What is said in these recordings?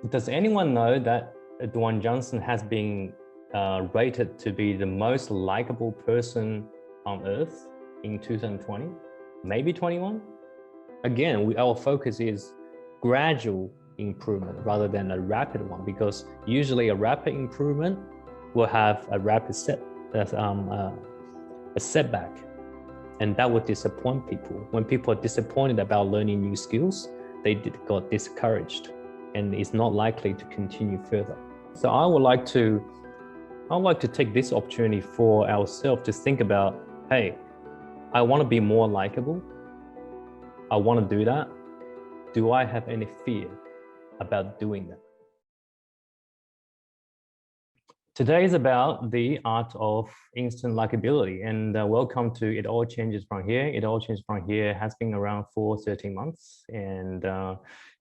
Does anyone know that Dwayne Johnson has been rated to be the most likable person on earth in 2020, maybe 21? Again, our focus is gradual improvement rather than a rapid one, because usually a rapid improvement will have a rapid a setback, and that would disappoint people. When people are disappointed about learning new skills, they got discouraged and is not likely to continue further. So I would like to take this opportunity for ourselves to think about, hey, I want to be more likable. I want to do that. Do I have any fear about doing that? Today is about the art of instant likability, and welcome to It All Changes From Here. It All Changes From Here has been around for 13 months, and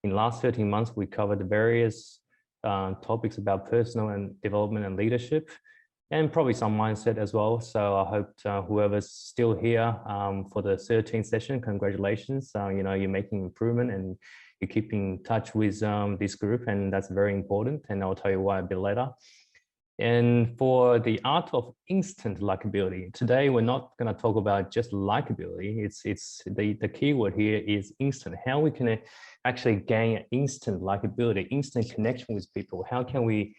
in the last 13 months, we covered various topics about personal and development and leadership, and probably some mindset as well. So I hope whoever's still here for the 13th session, congratulations. You're making improvement and you keep in touch with this group, and that's very important. And I'll tell you why a bit later. And for the art of instant likability, today we're not going to talk about just likability. It's the keyword here is instant. How we can actually gain instant likability, instant connection with people. How can we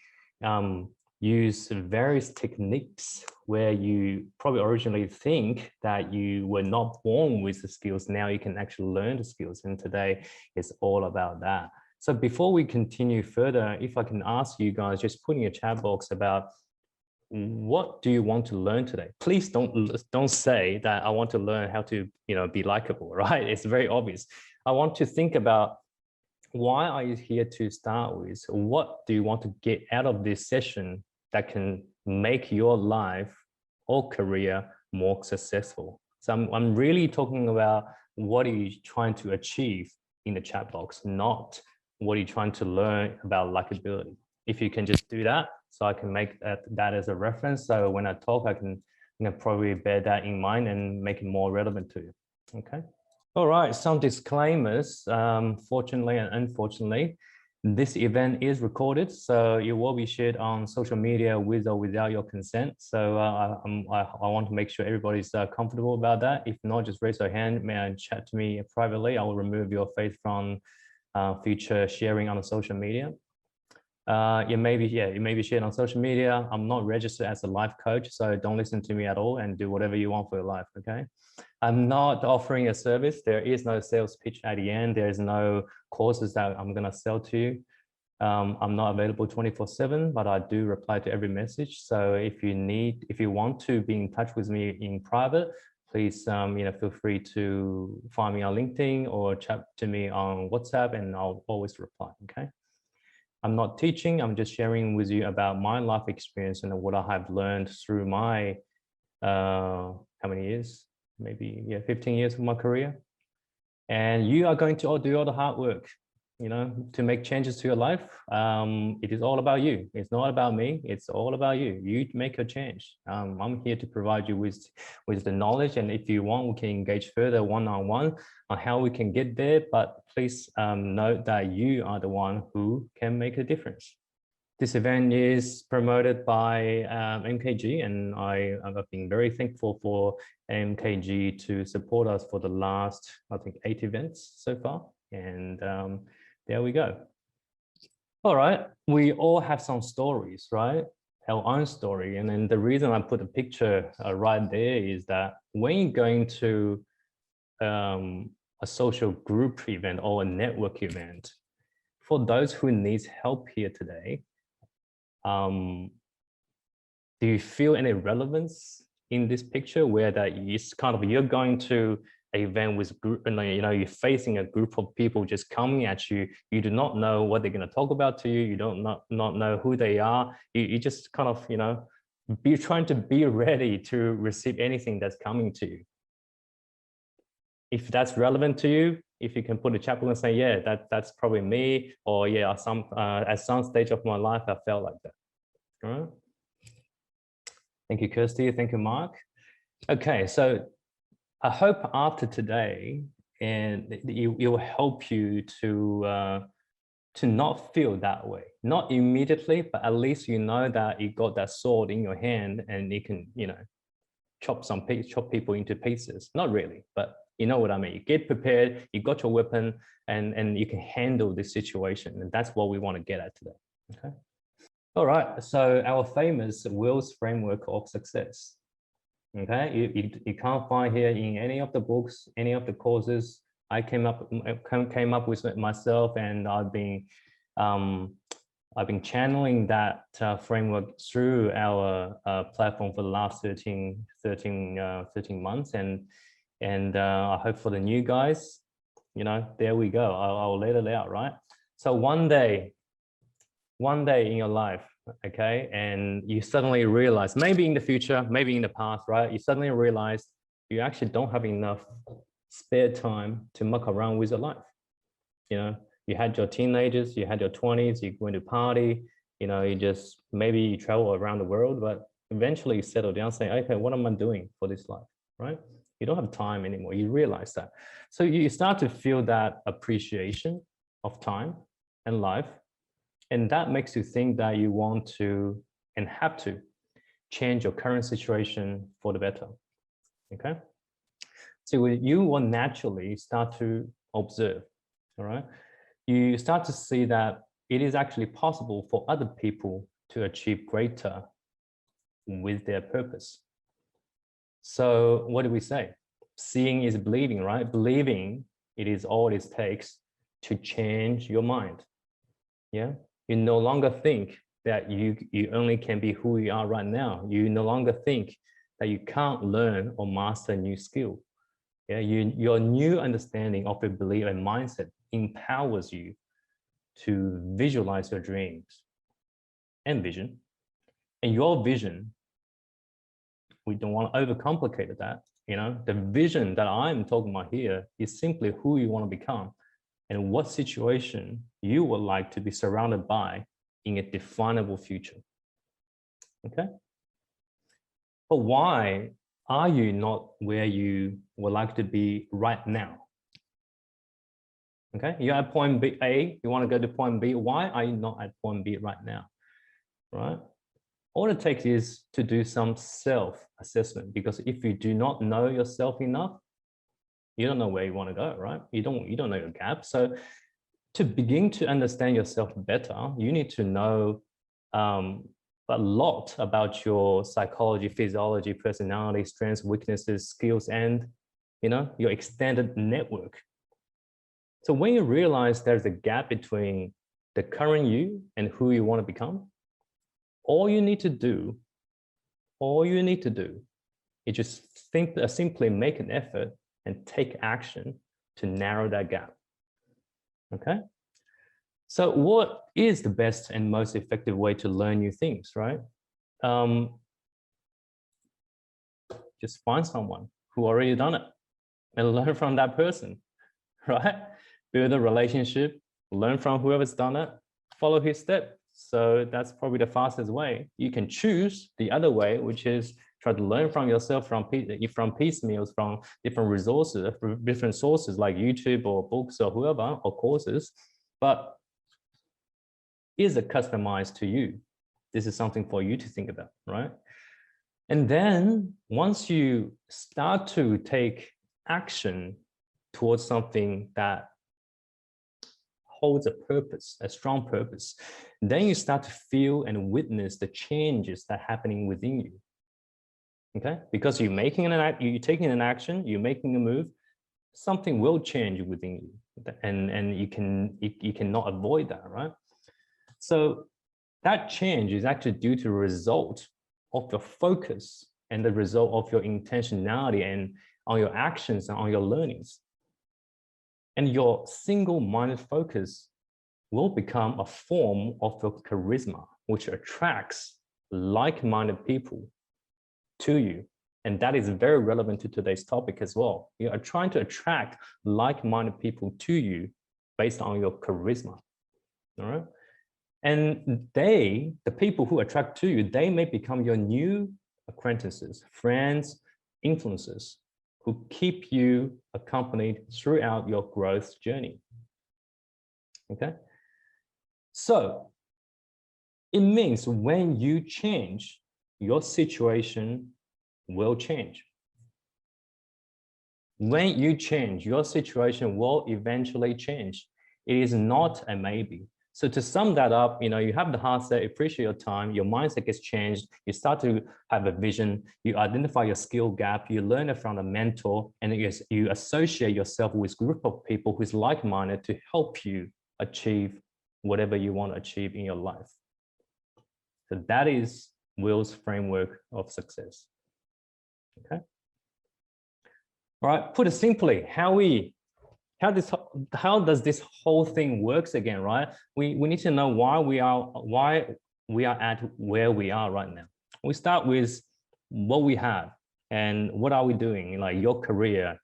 use various techniques where you probably originally think that you were not born with the skills. Now you can actually learn the skills. And today is all about that. So before we continue further, if I can ask you guys, just put in a chat box about what do you want to learn today? Please don't say that I want to learn how to be likable, right? It's very obvious. I want to think about, why are you here to start with? What do you want to get out of this session that can make your life or career more successful? So I'm really talking about what are you trying to achieve in the chat box, not what are you trying to learn about likability. If you can just do that, so I can make that as a reference. So when I talk, I can probably bear that in mind and make it more relevant to you. Okay. All right, some disclaimers. Fortunately and unfortunately, this event is recorded, so it will be shared on social media with or without your consent. So I want to make sure everybody's comfortable about that. If not, just raise your hand, may I chat to me privately. I will remove your face from future sharing on the social media. It may be shared on social media. I'm not registered as a life coach, so don't listen to me at all and do whatever you want for your life, okay? I'm not offering a service. There is no sales pitch at the end. There is no courses that I'm gonna sell to you. I'm not available 24/7, but I do reply to every message. So if you want to be in touch with me in private, please feel free to find me on LinkedIn or chat to me on WhatsApp, and I'll always reply, okay? I'm not teaching, I'm just sharing with you about my life experience and what I have learned through my, how many years? Maybe 15 years of my career. And you are going to all do all the hard work, to make changes to your life. It is all about you. It's not about me. It's all about you. You make a change. I'm here to provide you with the knowledge. And if you want, we can engage further one-on-one on how we can get there. But please note that you are the one who can make a difference. This event is promoted by MKG, and I've been very thankful for MKG to support us for the last, I think, 8 events so far. And there we go. All right, we all have some stories, right? Our own story. And then the reason I put a picture right there is that when you're going to a social group event or a network event, for those who needs help here today, do you feel any relevance in this picture where that it's kind of, you're going to an event with group, and you're facing a group of people just coming at you. You do not know what they're going to talk about to you. You don't not know who they are. You just kind of, be trying to be ready to receive anything that's coming to you. If that's relevant to you, if you can put a chat and say, yeah, that's probably me, or yeah, at some stage of my life, I felt like that. All right. Thank you, Kirsty. Thank you, Mark. Okay, so I hope after today, and it will help you to to not feel that way, not immediately, but at least you know that you got that sword in your hand and you can, chop people into pieces. Not really, but you know what I mean. You get prepared, you got your weapon, and you can handle this situation. And that's what we want to get at today. Okay. All right. So our famous Will's framework of success. Okay. You can't find here in any of the books, any of the courses. I came up with it myself, and I've been channeling that framework through our platform for the last 13 months. And I hope for the new guys, there we go. I'll let it out, right? So one day in your life, okay, and you suddenly realize, maybe in the future, maybe in the past, right? You suddenly realize you actually don't have enough spare time to muck around with your life. You had your teenagers, you had your 20s, you went to party, maybe you travel around the world, but eventually you settle down saying, okay, what am I doing for this life, right? You don't have time anymore. You realize that. So you start to feel that appreciation of time and life. And that makes you think that you want to and have to change your current situation for the better, okay? So you will naturally start to observe, all right? You start to see that it is actually possible for other people to achieve greater with their purpose. So what do we say? Seeing is believing, right? Believing it is all it takes to change your mind. Yeah, you no longer think that you only can be who you are right now. You no longer think that you can't learn or master a new skill. Yeah, your new understanding of your belief and mindset empowers you to visualize your dreams and vision. And your vision, we don't want to overcomplicate that. The vision that I'm talking about here is simply who you want to become and what situation you would like to be surrounded by in a definable future. Okay? But why are you not where you would like to be right now? Okay, you're at point B, A, you want to go to point B. Why are you not at point B right now? Right? All it takes is to do some self-assessment, because if you do not know yourself enough, you don't know where you want to go, right? You don't know your gap. So to begin to understand yourself better, you need to know a lot about your psychology, physiology, personality, strengths, weaknesses, skills, and your extended network. So when you realize there's a gap between the current you and who you want to become, all you need to do is just simply make an effort and take action to narrow that gap. Okay? So what is the best and most effective way to learn new things, right? Just find someone who already done it and learn from that person, right? Build a relationship, learn from whoever's done it, follow his step. So that's probably the fastest way. You can choose the other way, which is try to learn from yourself from piecemeals, from different resources, different sources like YouTube or books or whoever, or courses. But is it customized to you? This is something for you to think about, right? And then once you start to take action towards something that holds a purpose, a strong purpose, then you start to feel and witness the changes that are happening within you. Okay, because you're taking an action, you're making a move, something will change within you, and you cannot avoid that, right? So that change is actually due to the result of your focus and the result of your intentionality and on your actions and on your learnings. And your single-minded focus will become a form of your charisma, which attracts like-minded people to you. And that is very relevant to today's topic as well. You are trying to attract like-minded people to you based on your charisma, all right? And the people who attract to you, they may become your new acquaintances, friends, influencers, who keep you accompanied throughout your growth journey. Okay. So it means when you change, your situation will change. When you change, your situation will eventually change. It is not a maybe. So to sum that up, you have the heart set, appreciate your time, your mindset gets changed, you start to have a vision, you identify your skill gap, you learn it from a mentor, and you associate yourself with a group of people who's like-minded to help you achieve whatever you want to achieve in your life. So that is Will's framework of success. Okay. All right, put it simply, how does this whole thing works again, right? We need to know why we are at where we are right now. We start with what we have and what are we doing, like your career,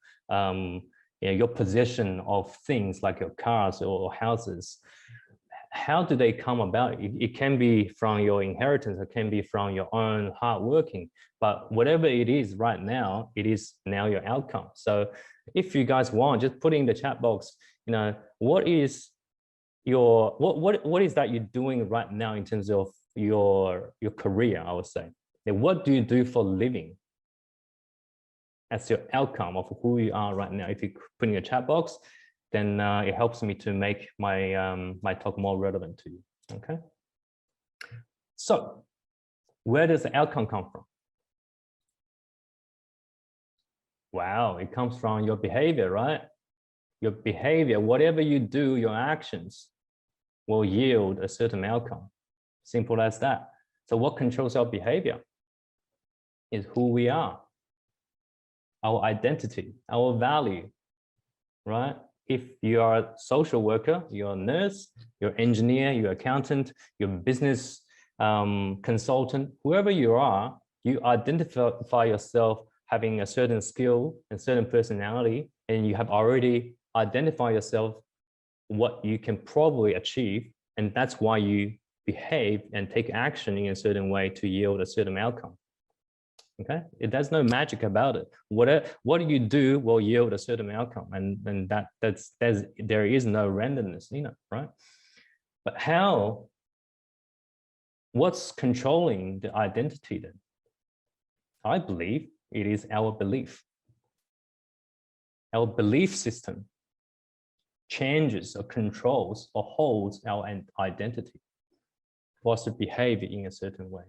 your possession of things like your cars or houses. How do they come about? It can be from your inheritance, it can be from your own hard working, but whatever it is right now, it is now your outcome. So if you guys want, just put in the chat box, what is what is that you're doing right now in terms of your career, I would say. And what do you do for a living as your outcome of who you are right now? If you put in a chat box, then it helps me to make my my talk more relevant to you. Okay. So where does the outcome come from? Wow, it comes from your behavior, right? Your behavior, whatever you do, your actions will yield a certain outcome. Simple as that. So what controls our behavior is who we are, our identity, our value, right? If you are a social worker, you're a nurse, you're an engineer, you're an accountant, you're a business consultant, whoever you are, you identify yourself having a certain skill and certain personality, and you have already identified yourself what you can probably achieve, and that's why you behave and take action in a certain way to yield a certain outcome. Okay, there's no magic about it. What you do will yield a certain outcome, and there is no randomness in it, right? But what's controlling the identity then? I believe it is our belief. Our belief system changes or controls or holds our identity for us to behave in a certain way.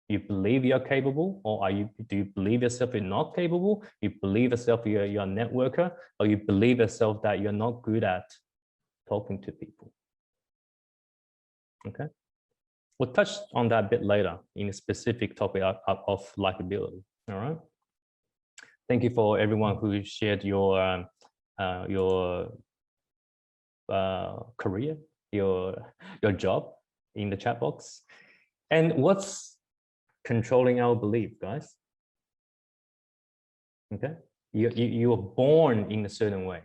You believe you're capable, or do you believe yourself you're not capable? You believe yourself you're a networker, or you believe yourself that you're not good at talking to people? Okay. We'll touch on that a bit later in a specific topic of likability. All right. Thank you for everyone who shared your career, your job in the chat box. And what's controlling our belief, guys? Okay, you were born in a certain way,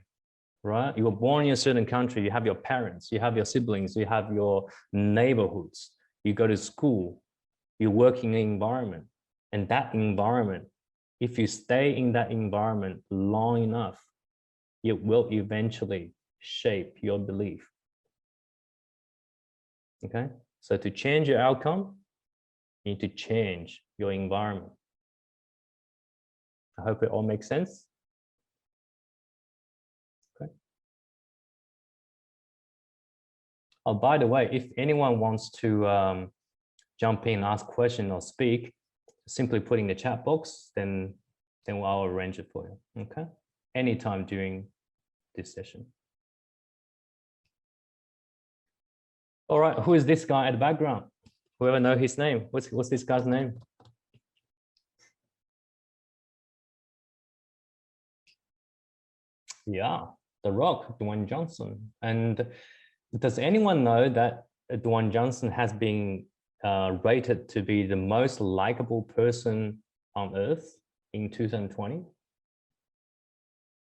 right? You were born in a certain country. You have your parents, you have your siblings, you have your neighborhoods. You go to school, you work in an environment, and that environment, if you stay in that environment long enough, it will eventually shape your belief. Okay, so to change your outcome, you need to change your environment. I hope it all makes sense. Okay. Oh, by the way, if anyone wants to jump in, ask a question or speak, simply put in the chat box, then I'll arrange it for you. Okay, anytime during this session. All right, who is this guy at the background? Whoever know his name, what's this guy's name? Yeah, The Rock, Dwayne Johnson. And does anyone know that Dwayne Johnson has been rated to be the most likable person on earth in 2020?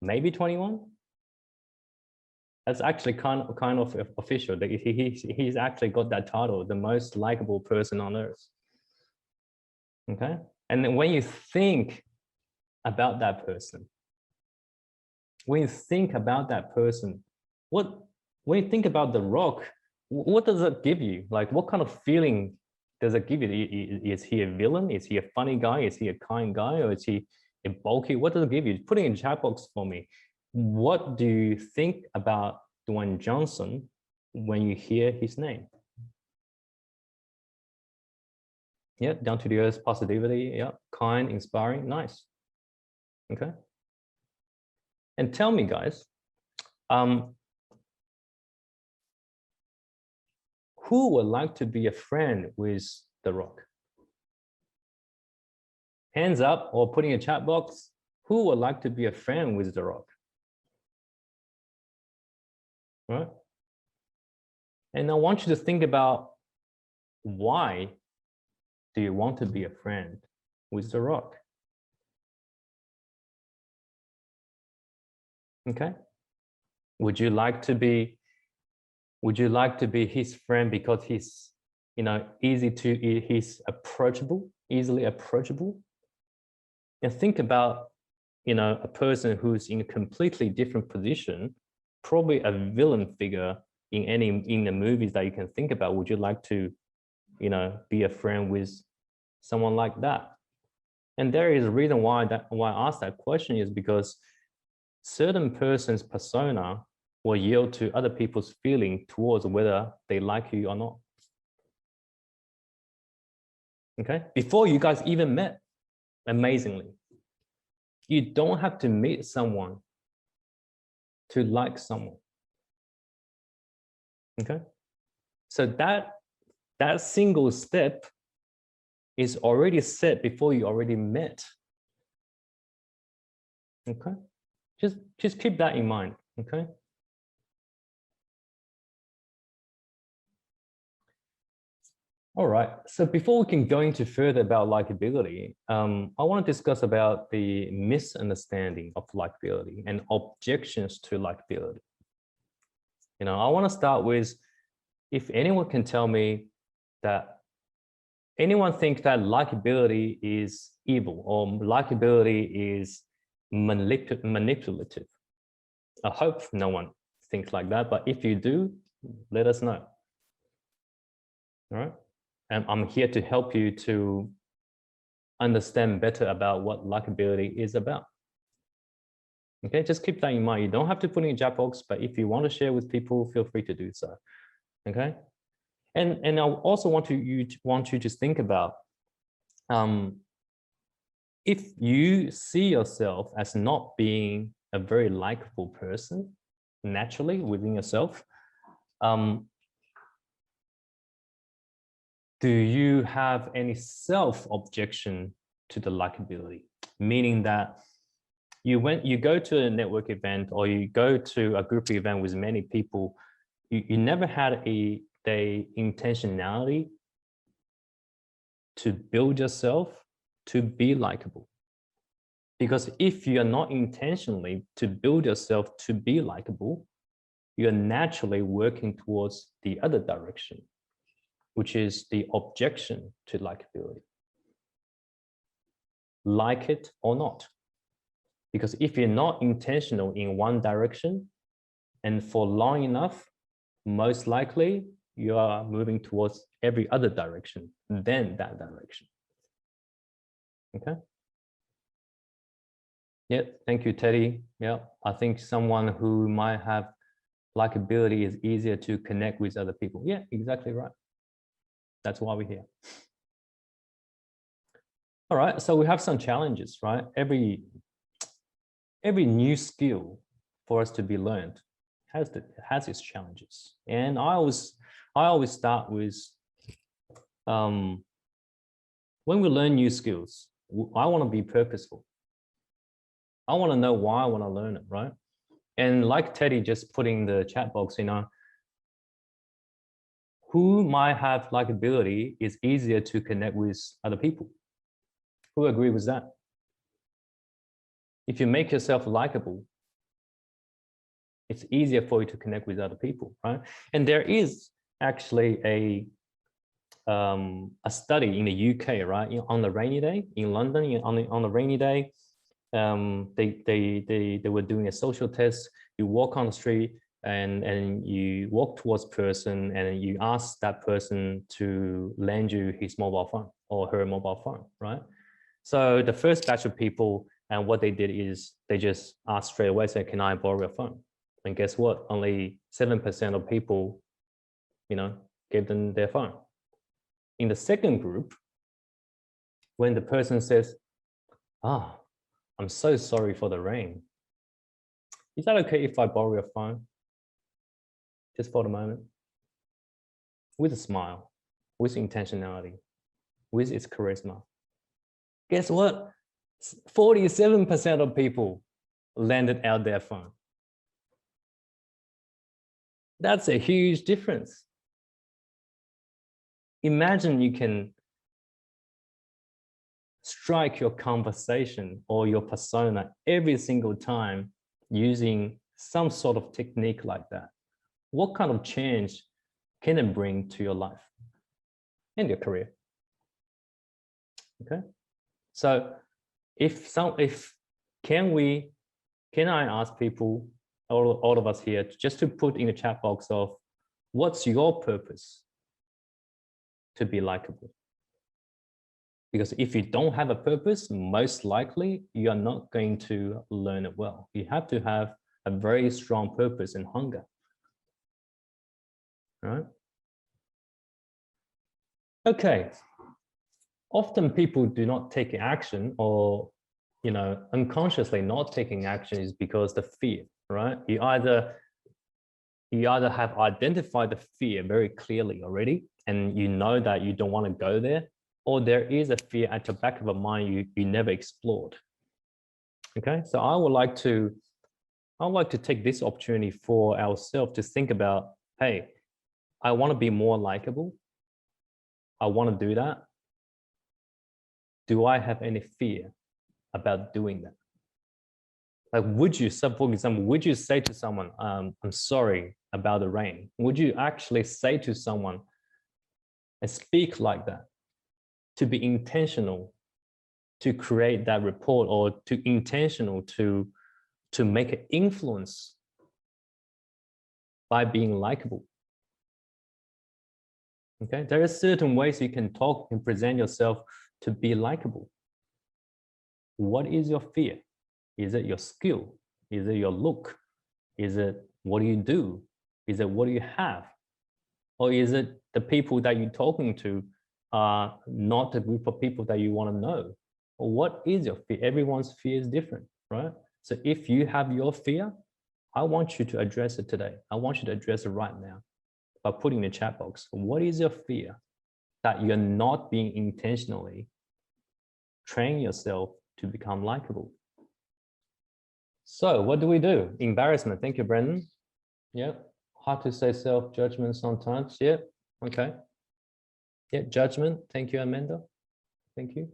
Maybe 21? That's actually kind of official. He's actually got that title, the most likable person on earth. Okay, and then when you think about that person, what when you think about The Rock, what does it give you? Like, what kind of feeling does it give you? Is he a villain? Is he a funny guy? Is he a kind guy? Or is he a bulky? What does it give you? Put it in chat box for me. What do you think about Dwayne Johnson when you hear his name? Yeah, down to the earth, positivity. Yeah, kind, inspiring, nice. Okay. And tell me, guys, who would like to be a friend with The Rock? Hands up or put in a chat box. Who would like to be a friend with The Rock? Right? And I want you to think about, why do you want to be a friend with The Rock? Okay. Would you like to be his friend because he's, he's approachable, easily approachable? And think about, a person who's in a completely different position, probably a villain figure in the movies that you can think about. Would you like to, be a friend with someone like that? And there is a reason why I asked that question, is because certain person's persona will yield to other people's feeling towards whether they like you or not. Okay, before you guys even met, amazingly. You don't have to meet someone to like someone. Okay, so that single step is already set before you already met. Okay, just keep that in mind. Okay. All right, so before we can go into further about likability, I want to discuss about the misunderstanding of likability and objections to likability. I want to start with, if anyone can tell me that anyone thinks that likability is evil or likability is manipulative. I hope no one thinks like that, but if you do, let us know. All right. And I'm here to help you to understand better about what likability is about. Okay, just keep that in mind. You don't have to put in chat box, but if you want to share with people, feel free to do so. Okay, and I also want you to just think about, if you see yourself as not being a very likable person naturally within yourself, do you have any self-objection to the likability? Meaning that you go to a network event or you go to a group event with many people, you never had a intentionality to build yourself to be likable. Because if you're not intentionally to build yourself to be likable, you're naturally working towards the other direction, which is the objection to likability. Like it or not. Because if you're not intentional in one direction, and for long enough, most likely you are moving towards every other direction than that direction. Okay. Yeah, thank you, Teddy. Yeah, I think someone who might have likability is easier to connect with other people. Yeah, exactly right. That's why we're here. All right, so we have some challenges, right? Every new skill for us to be learned has its challenges. And I always start with, when we learn new skills, I want to be purposeful. I want to know why I want to learn it, right? And like Teddy just put in the chat box, who might have likability is easier to connect with other people. Who agree with that? If you make yourself likable, it's easier for you to connect with other people, right? And there is actually a study in the UK, right? On the rainy day in London, on the rainy day, they were doing a social test. You walk on the street, and you walk towards person and you ask that person to lend you his mobile phone or her mobile phone, right? So the first batch of people, and what they did is they just asked straight away, say, can I borrow your phone? And guess what? Only 7% of people, gave them their phone. In the second group, when the person says, I'm so sorry for the rain. Is that okay if I borrow your phone? Just for the moment. With a smile, with intentionality, with its charisma. Guess what? 47% of people lended out their phone. That's a huge difference. Imagine you can strike your conversation or your persona every single time using some sort of technique like that. What kind of change can it bring to your life and your career? Okay, so can I ask people, all of us here, just to put in the chat box of what's your purpose to be likable? Because if you don't have a purpose, most likely you are not going to learn it well. You have to have a very strong purpose and hunger. All right? Okay. Often people do not take action, or unconsciously not taking action is because the fear, right? You either have identified the fear very clearly already, and you know that you don't want to go there, or there is a fear at the back of your mind you never explored. Okay, so I would like to take this opportunity for ourselves to think about, hey, I want to be more likable. I want to do that. Do I have any fear about doing that? Like, for example, would you say to someone, I'm sorry about the rain? Would you actually say to someone and speak like that, to be intentional, to create that rapport, or to intentional to make an influence by being likable? Okay, there are certain ways you can talk and present yourself to be likable. What is your fear? Is it your skill? Is it your look? Is it what do you do? Is it what do you have? Or is it the people that you're talking to are not the group of people that you want to know? Or what is your fear? Everyone's fear is different, right? So if you have your fear, I want you to address it today. I want you to address it right now by putting in the chat box. What is your fear that you're not being intentionally training yourself to become likable? So what do we do? Embarrassment. Thank you, Brendan. Yeah. Hard to say self-judgment sometimes. Yeah. Okay. Yeah. Judgment. Thank you, Amanda. Thank you.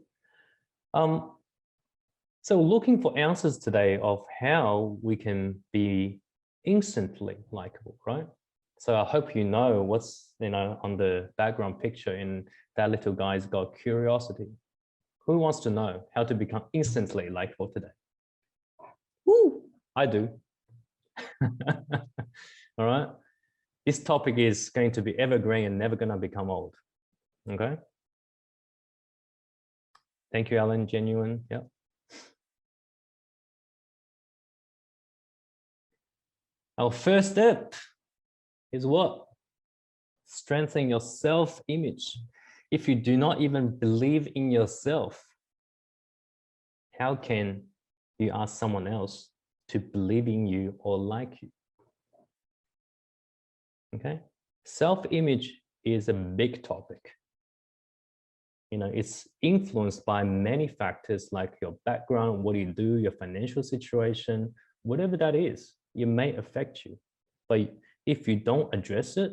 So looking for answers today of how we can be instantly likable, right? So I hope you know what's on the background picture, and that little guy's got curiosity. Who wants to know how to become instantly likable today? Woo, I do. All right. This topic is going to be evergreen and never going to become old. Okay. Thank you, Alan. Genuine. Yeah. Our first step is what? Strengthen your self-image. If you do not even believe in yourself, how can you ask someone else to believe in you or like you? Okay. Self-image is a big topic. It's influenced by many factors like your background, what you do, your financial situation, whatever that is, it may affect you. But if you don't address it,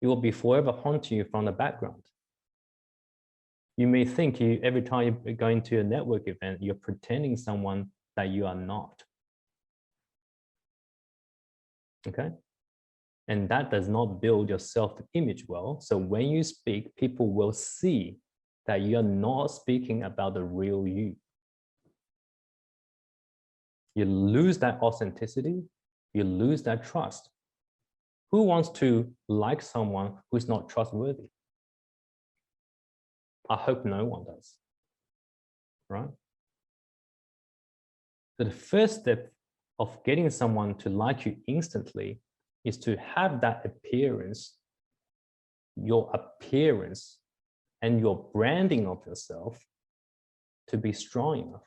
it will be forever haunting you from the background. You may think every time you're going to a network event, you're pretending someone that you are not. Okay? And that does not build your self-image well. So when you speak, people will see that you're not speaking about the real you. You lose that authenticity, You lose that trust. Who wants to like someone who's not trustworthy? I hope no one does, right? So the first step of getting someone to like you instantly is to have that appearance, your appearance and your branding of yourself to be strong enough,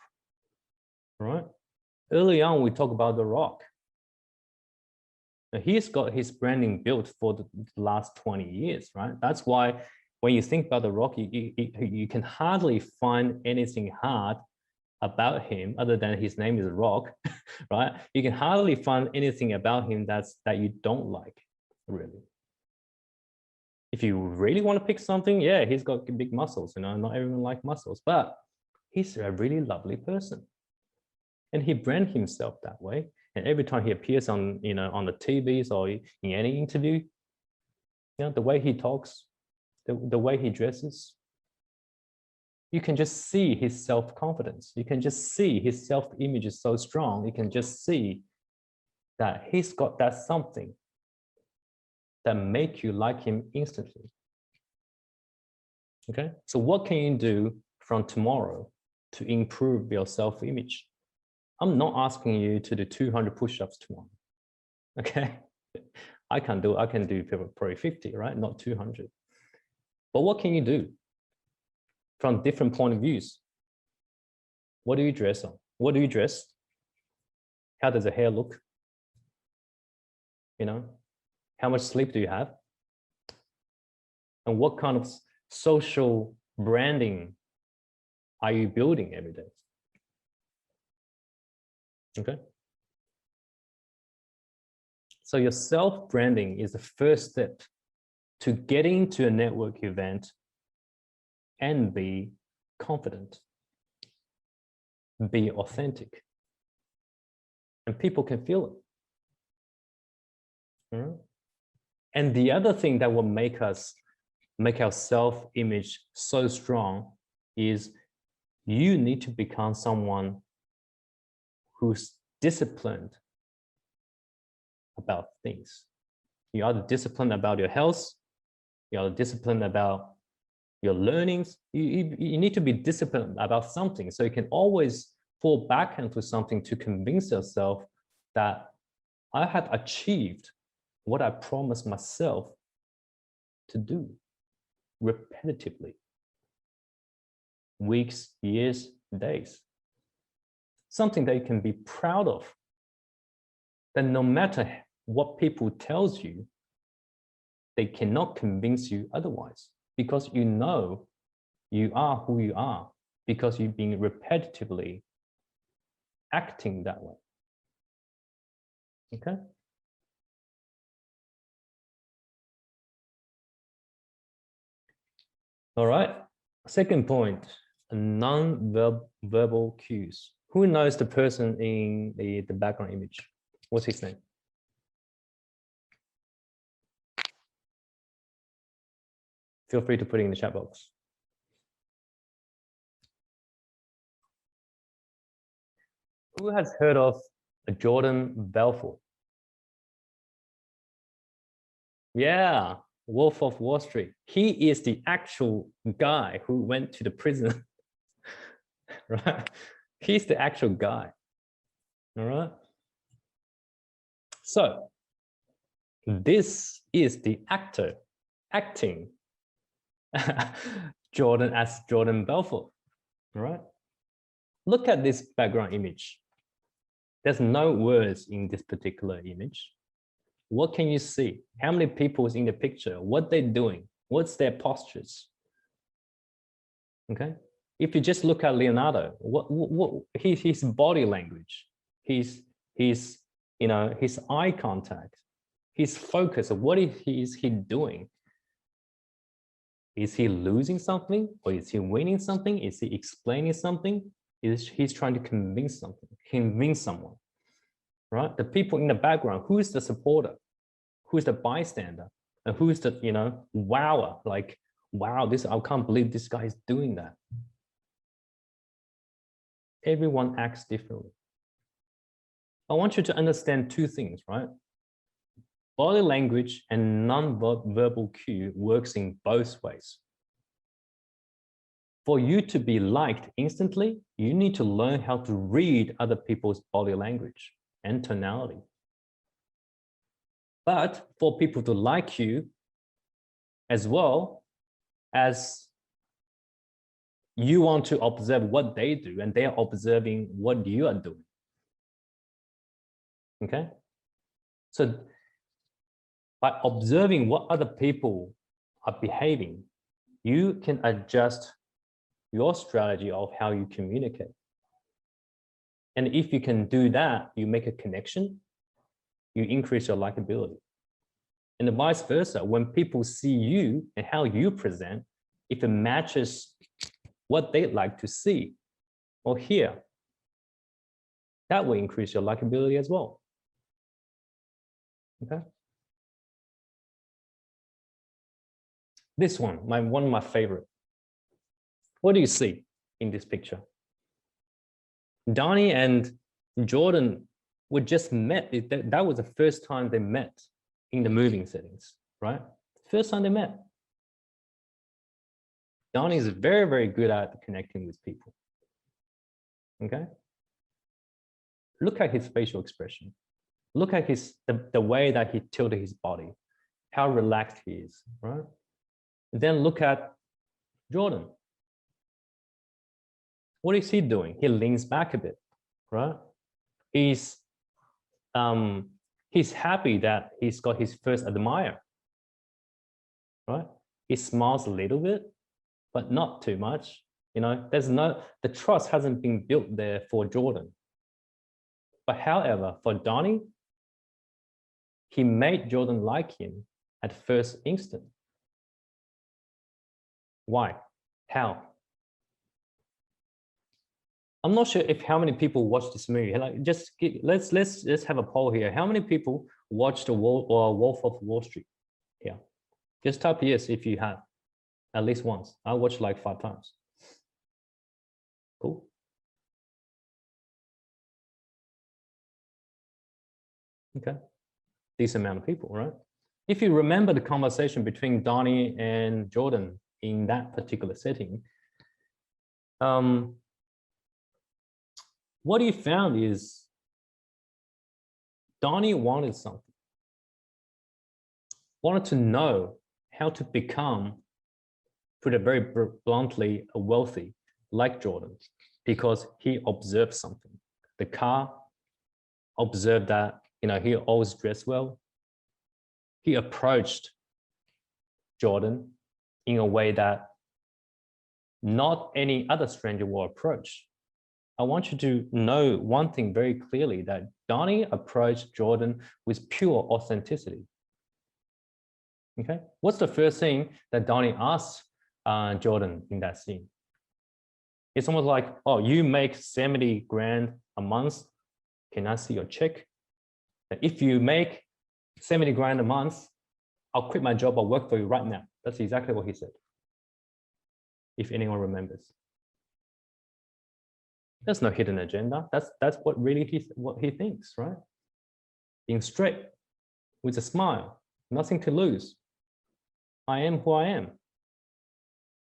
right? Early on, we talked about The Rock. Now, he's got his branding built for the last 20 years, right? That's why when you think about The Rock, you can hardly find anything hard about him other than his name is Rock, right? You can hardly find anything about him that you don't like, really. If you really want to pick something, yeah, he's got big muscles, you know, not everyone likes muscles, but he's a really lovely person. And he branded himself that way. And every time he appears on, you know, on the TVs or in any interview, you know, the way he talks, the way he dresses, you can just see his self-confidence. You can just see his self-image is so strong. You can just see that he's got that something that make you like him instantly. Okay, so what can you do from tomorrow to improve your self-image? I'm not asking you to do 200 push-ups tomorrow. Okay, I can do probably 50, right? Not 200. But what can you do from different point of views? What do you dress on? What do you dress? How does the hair look? You know, how much sleep do you have? And what kind of social branding are you building every day? Okay. So your self-branding is the first step to getting to a network event and be confident, be authentic, and people can feel it. And the other thing that will make our self-image so strong is you need to become someone who's disciplined about things. You are disciplined about your health. You are disciplined about your learnings. You need to be disciplined about something, so you can always fall back into something to convince yourself that I have achieved what I promised myself to do repetitively, weeks, years, days. Something that you can be proud of. Then no matter what people tells you, they cannot convince you otherwise, because you know you are who you are, because you've been repetitively acting that way. Okay? All right. Second point, non-verbal cues. Who knows the person in the background image? What's his name? Feel free to put it in the chat box. Who has heard of Jordan Belfort? Yeah, Wolf of Wall Street. He is the actual guy who went to the prison, right? He's the actual guy, all right? So this is the actor acting Jordan as Jordan Belfort, all right? Look at this background image. There's no words in this particular image. What can you see? How many people is in the picture? What they're doing? What's their postures? Okay. If you just look at Leonardo, his body language, his you know, his eye contact, his focus of what is he doing? Is he losing something, or is he winning something? Is he explaining something? He's trying to convince something, convince someone, right? The people in the background, who is the supporter? Who's the bystander? And who's the, you know, wower? Like, wow, I can't believe this guy is doing that. Everyone acts differently. I want you to understand two things, right? Body language and non-verbal cue works in both ways. For you to be liked instantly, you need to learn how to read other people's body language and tonality. But for people to like you, as well as you want to observe what they do and they are observing what you are doing. Okay? So by observing what other people are behaving, you can adjust your strategy of how you communicate. And if you can do that, you make a connection, you increase your likability. And vice versa, when people see you and how you present, if it matches what they like to see or hear, that will increase your likability as well. Okay. This one of my favorite. What do you see in this picture? Donnie and Jordan were just met. That was the first time they met in the moving settings, right? First time they met. Donnie is very, very good at connecting with people. Okay. Look at his facial expression. Look at the way that he tilted his body, how relaxed he is, right? Then look at Jordan. What is he doing? He leans back a bit, right? He's happy that he's got his first admirer, right? He smiles a little bit, but not too much. You know, the trust hasn't been built there for Jordan. But however, for Donnie, he made Jordan like him at first instant. Why? How? I'm not sure if how many people watch this movie. Like, let's have a poll here. How many people watched the Wolf of Wall Street? Yeah, just type yes if you have, at least once. I watched like 5 times. Cool. Okay, decent amount of people, right? If you remember the conversation between Donnie and Jordan in that particular setting, what he found is Donnie wanted something, wanted to know how to become, put it very bluntly, a wealthy like Jordan, because he observed something. The car observed that, you know, he always dressed well. He approached Jordan in a way that not any other stranger will approach. I want you to know one thing very clearly, that Donnie approached Jordan with pure authenticity. Okay, what's the first thing that Donnie asked Jordan in that scene? It's almost like, oh, you make 70 grand a month. Can I see your check? If you make 70 grand a month, I'll quit my job. I'll work for you right now. That's exactly what he said. If anyone remembers. There's no hidden agenda. That's what really what he thinks, right? Being straight, with a smile, nothing to lose. I am who I am.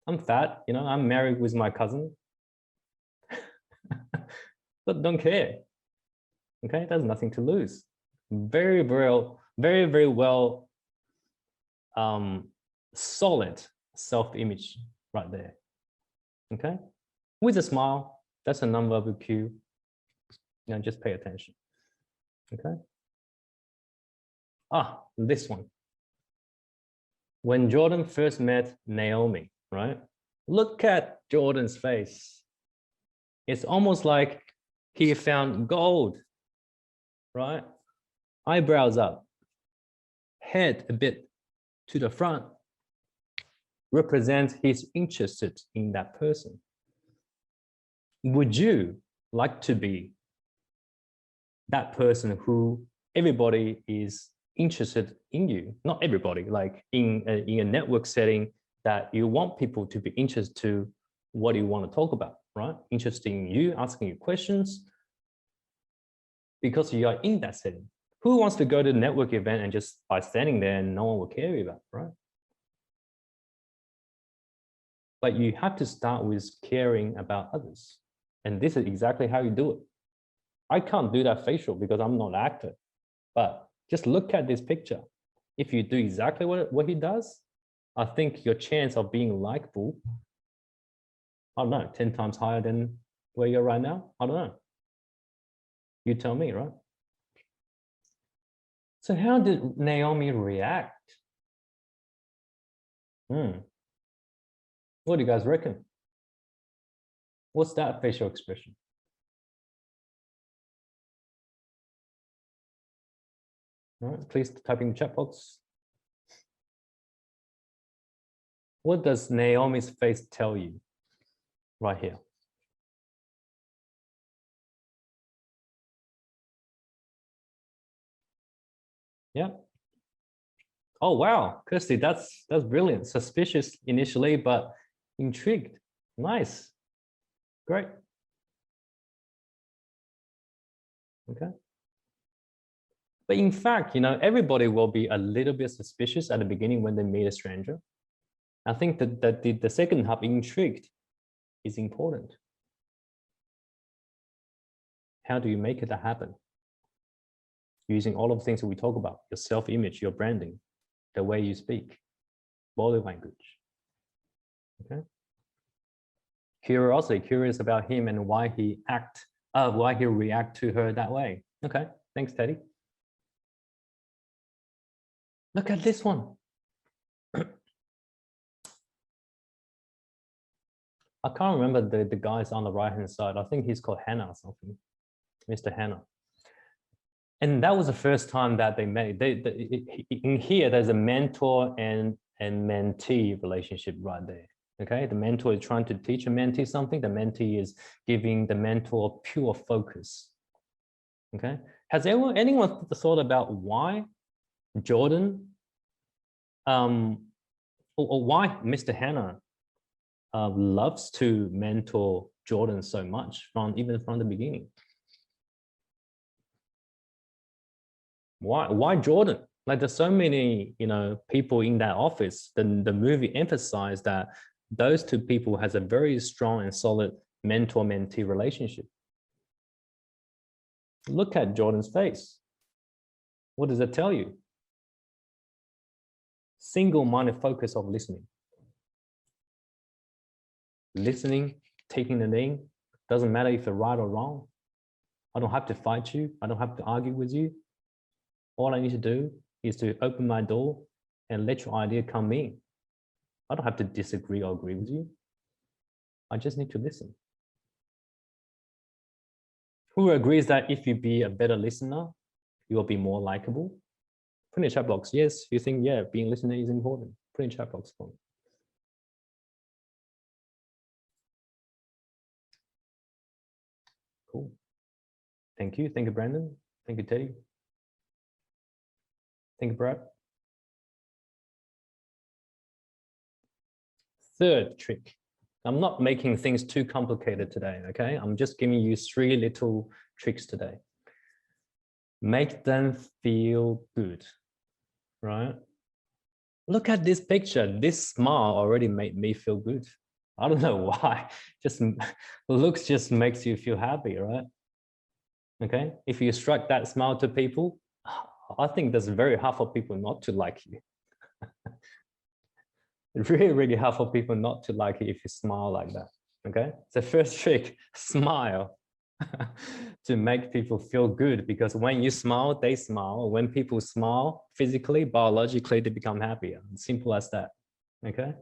I'm fat, you know, I'm married with my cousin. But don't care. Okay, there's nothing to lose. Very, very well solid self-image right there. Okay, with a smile. That's a non-verbal cue. You know, just pay attention. Okay. Ah, this one. When Jordan first met Naomi, right? Look at Jordan's face. It's almost like he found gold, right? Eyebrows up, head a bit to the front, represents he's interested in that person. Would you like to be that person who everybody is interested in you? Not everybody, like in a network setting, that you want people to be interested to what you want to talk about, right? Interested in you, asking you questions. because you are in that setting. Who wants to go to the network event and just by standing there and no one will care about, right? But you have to start with caring about others. And this is exactly how you do it. I can't do that facial because I'm not an actor, but just look at this picture. If you do exactly what he does, I think your chance of being likable, I don't know, 10 times higher than where you're right now. I don't know. You tell me, right? So how did Naomi react? What do you guys reckon? What's that facial expression? All right, please type in the chat box. What does Naomi's face tell you right here? Yeah. Oh, wow, Kirsty, that's brilliant. Suspicious initially, but intrigued. Nice. Great. Okay. But in fact, you know, everybody will be a little bit suspicious at the beginning when they meet a stranger. I think that the second half, intrigued, is important. How do you make it happen? Using all of the things that we talk about, your self-image, your branding, the way you speak, body language. Okay. Curiosity, curious about him and why he react to her that way. Okay, thanks, Teddy. Look at this one. I can't remember the guys on the right-hand side. I think he's called Hannah or something, Mr. Hannah. And that was the first time that they met. In here, there's a mentor and mentee relationship right there. Okay, the mentor is trying to teach a mentee something. The mentee is giving the mentor pure focus. Okay, has anyone thought about why Jordan, or why Mr. Hannah loves to mentor Jordan so much even from the beginning? Why Jordan? Like, there's so many, you know, people in that office. The movie emphasized that those two people has a very strong and solid mentor-mentee relationship. Look at Jordan's face. What does it tell you? Single-minded focus of listening. Listening, taking it in. Doesn't matter if you're right or wrong. I don't have to fight you. I don't have to argue with you. All I need to do is to open my door and let your idea come in. I don't have to disagree or agree with you. I just need to listen. Who agrees that if you be a better listener, you will be more likable? Put in the chat box. Yes, you think, yeah, being a listener is important. Put in the chat box for me. Cool. Thank you. Thank you, Brandon. Thank you, Teddy. Thank you, Brad. Third trick. I'm not making things too complicated today, okay? I'm just giving you 3 little tricks today. Make them feel good, right? Look at this picture. This smile already made me feel good. I don't know why. Just looks just makes you feel happy, right? Okay. If you strike that smile to people, I think that's very hard for people not to like you. Really, really hard for people not to like you if you smile like that. Okay. So first trick, smile. To make people feel good, because when you smile, they smile. When people smile physically, biologically, they become happier. Simple as that. Okay.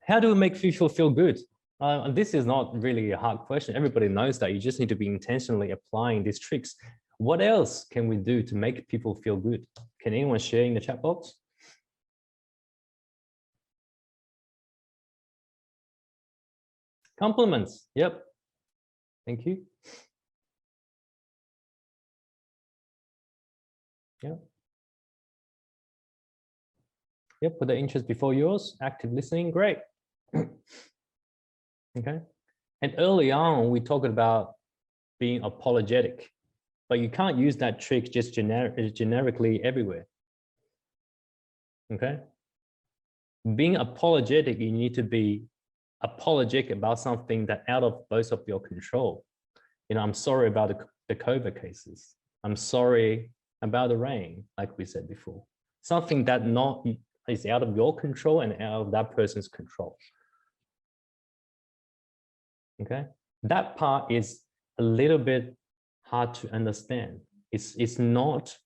How do we make people feel good? This is not really a hard question. Everybody knows that. You just need to be intentionally applying these tricks. What else can we do to make people feel good? Can anyone share in the chat box? Compliments. Yep. Thank you. Yeah. Yep. Put the interest before yours. Active listening. Great. Okay. And early on, we talked about being apologetic. but you can't use that trick just generically everywhere. Okay. Being apologetic, you need to be apologetic about something that out of both of your control. I'm sorry about the COVID cases. I'm sorry about the rain, like we said before. Something that is out of your control and out of that person's control. Okay, that part is a little bit hard to understand. It's not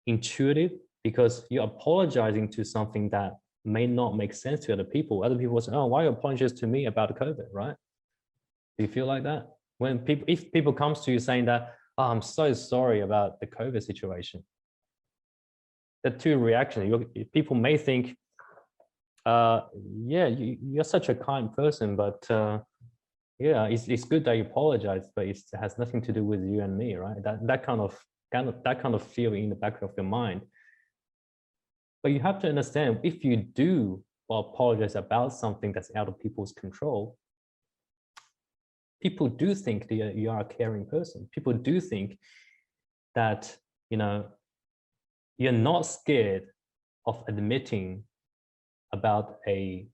intuitive because you're apologizing to something that may not make sense to other people. Other people will say, "Oh, why are you apologizing to me about COVID?" Right? Do you feel like that? If people comes to you saying that, "Oh, I'm so sorry about the COVID situation," the two reactions. People may think, "Yeah, you're such a kind person, but yeah, it's good that you apologize, but it has nothing to do with you and me, right?" That kind of feeling in the back of your mind. But you have to understand, if you do apologize about something that's out of people's control, people do think that you are a caring person. People do think that, you're not scared of admitting about a,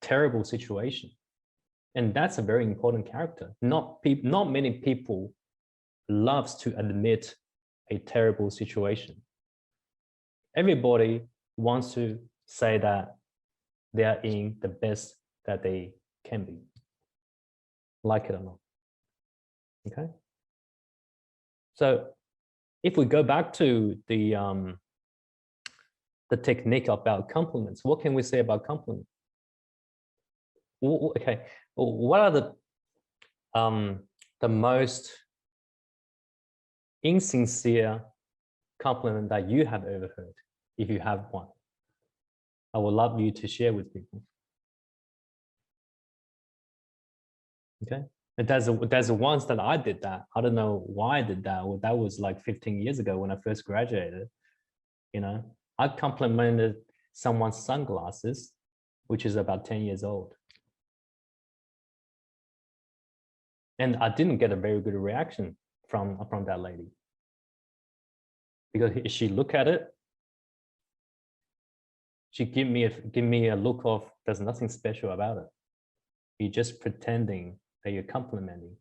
terrible situation. And that's a very important character. Not many people loves to admit a terrible situation. Everybody wants to say that they are in the best that they can be, like it or not. Okay. So if we go back to the technique about compliments, what can we say about compliments? Okay, what are the most insincere compliment that you have ever heard, if you have one? I would love you to share with people. Okay, and there's once that I did that. I don't know why I did that. Well, that was like 15 years ago when I first graduated. I complimented someone's sunglasses, which is about 10 years old. And I didn't get a very good reaction from that lady. Because she looked at it, she give me a look of, there's nothing special about it. You're just pretending that you're complimenting.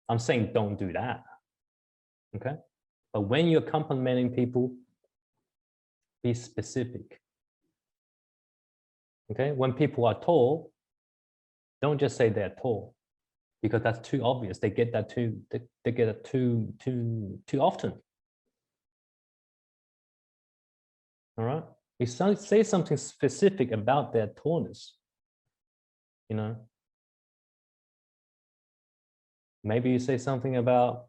I'm saying don't do that. Okay? But when you're complimenting people, be specific. Okay? When people are tall, don't just say they're tall, because that's too obvious. They get that too often. All right? You say something specific about their tallness. Maybe you say something about,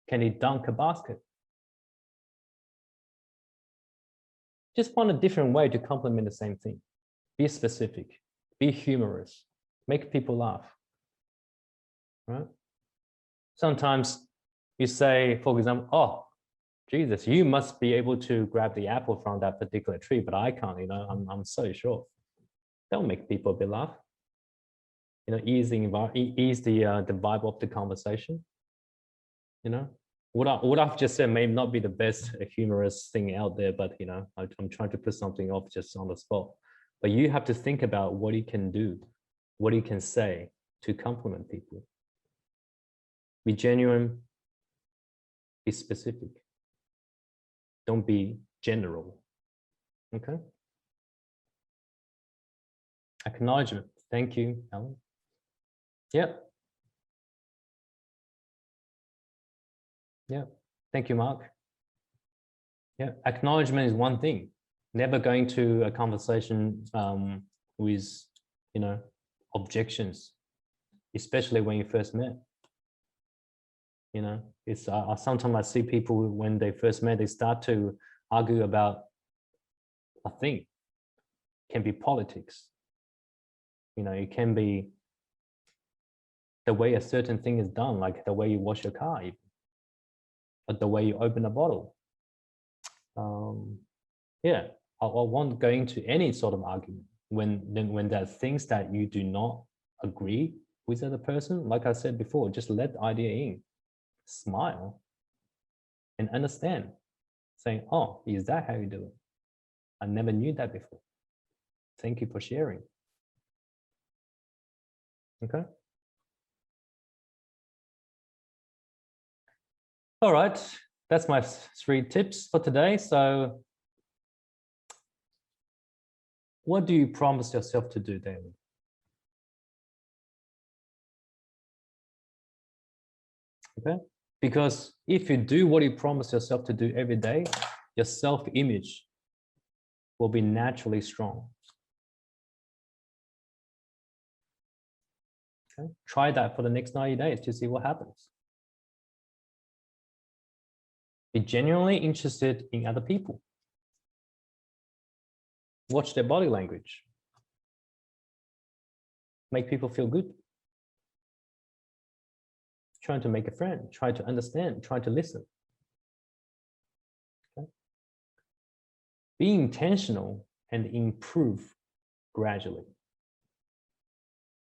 can he dunk a basket? Just find a different way to compliment the same thing. Be specific, be humorous, make people laugh, right? Sometimes you say, for example, "Oh, Jesus, you must be able to grab the apple from that particular tree, but I can't, I'm so short." Don't make people a bit laugh. Ease the vibe of the conversation. What I've just said may not be the best humorous thing out there, but I'm trying to put something off just on the spot. But you have to think about what you can do, what you can say to compliment people. Be genuine, be specific. Don't be general. Okay? Acknowledgement. Thank you, Alan. Yep. Yeah. Thank you, Mark. Yeah. Acknowledgement is one thing. Never going to a conversation with, objections, especially when you first met. It's sometimes I see people when they first met, they start to argue about a thing. It can be politics. It can be the way a certain thing is done, like the way you wash your car, even, or the way you open a bottle. Yeah, I won't go into any sort of argument when there are things that you do not agree Who's the other person? Like I said before, just let the idea in, smile, and understand. Saying, oh, is that how you do it? I never knew that before. Thank you for sharing. Okay. All right, that's my 3 tips for today. So what do you promise yourself to do daily? Okay, because if you do what you promise yourself to do every day, your self-image will be naturally strong. Okay, try that for the next 90 days to see what happens. Be genuinely interested in other people. Watch their body language. Make people feel good. Trying to make a friend, try to understand, try to listen. Okay? Be intentional and improve gradually.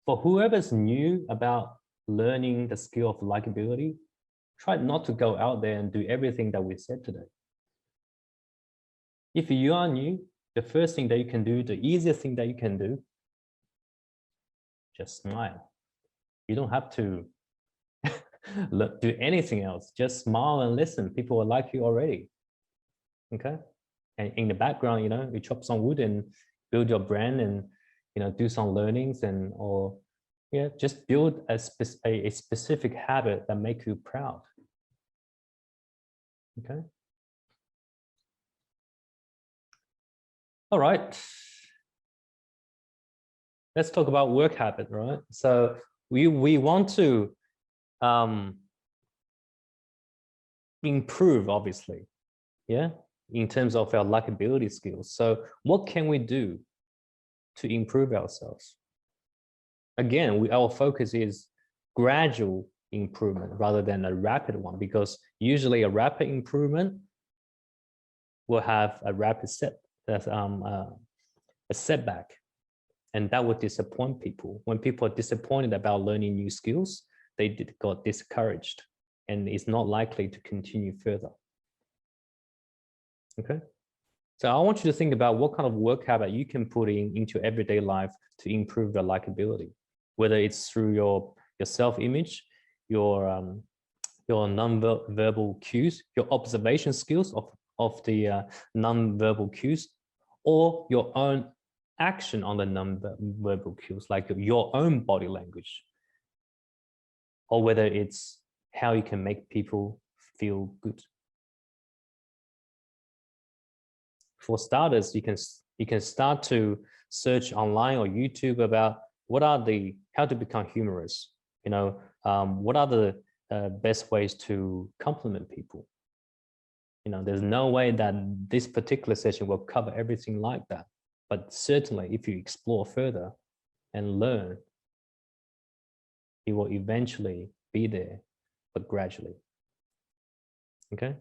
For whoever's new about learning the skill of likability, try not to go out there and do everything that we said today. If you are new, the first thing that you can do, the easiest thing that you can do, just smile. You don't have to do anything else. Just smile and listen. People will like you already. Okay. And in the background, you know, you chop some wood and build your brand and, you know, do some learnings and, or, yeah, just build a specific habit that makes you proud. Okay. All right. Let's talk about work habit, right? So we want to improve, obviously, yeah, in terms of our likability skills. So what can we do to improve ourselves? Again, our focus is gradual improvement rather than a rapid one, because usually a rapid improvement will have a rapid a setback, and that would disappoint people. When people are disappointed about learning new skills, they got discouraged and it's not likely to continue further. Okay. So I want you to think about what kind of work habit you can put into everyday life to improve your likability, whether it's through your self-image, your non-verbal cues, your observation skills of the non-verbal cues, or your own action on the non-verbal cues, like your own body language, or whether it's how you can make people feel good. For starters, you can start to search online or YouTube about how to become humorous. You know, what are the best ways to compliment people? You know, there's no way that this particular session will cover everything like that, but certainly if you explore further and learn, it will eventually be there, but gradually. Okay,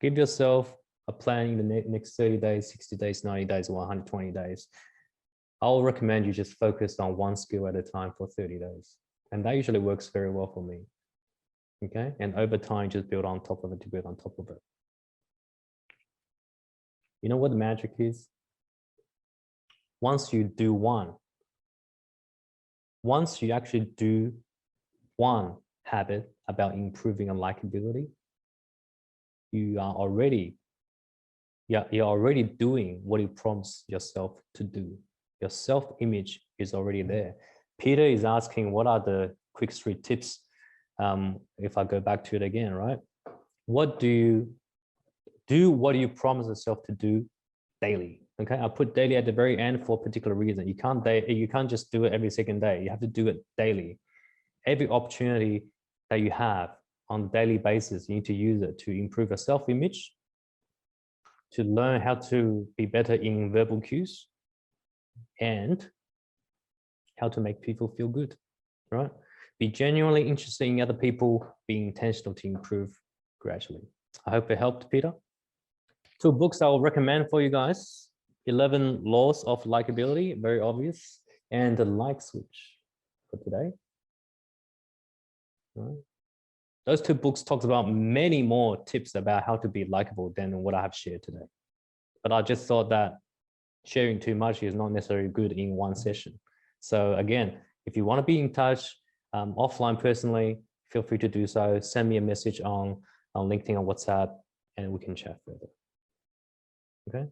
give yourself a plan in the next 30 days, 60 days, 90 days, or 120 days. I'll recommend you just focus on one skill at a time for 30 days. And that usually works very well for me. Okay, and over time, just build on top of it to build on top of it. You know what the magic is? Once you do one, once you actually do one habit about improving on likability, you're already doing what you promised yourself to do. Your self-image is already there. Peter is asking, what are the quick 3 tips? If I go back to it again, right? What do you do? What do you promise yourself to do daily? Okay, I put daily at the very end for a particular reason. You can't just do it every second day. You have to do it daily. Every opportunity that you have on a daily basis, you need to use it to improve your self-image, to learn how to be better in verbal cues, and how to make people feel good, right? Be genuinely interested in other people, be intentional to improve gradually. I hope it helped, Peter. 2 books I will recommend for you guys: 11 Laws of Likability, very obvious, and The Like Switch for today. Right? Those two books talks about many more tips about how to be likable than what I have shared today. But I just thought that sharing too much is not necessarily good in one session. So again, if you want to be in touch offline personally, feel free to do so. Send me a message on LinkedIn or WhatsApp, and we can chat further. Okay.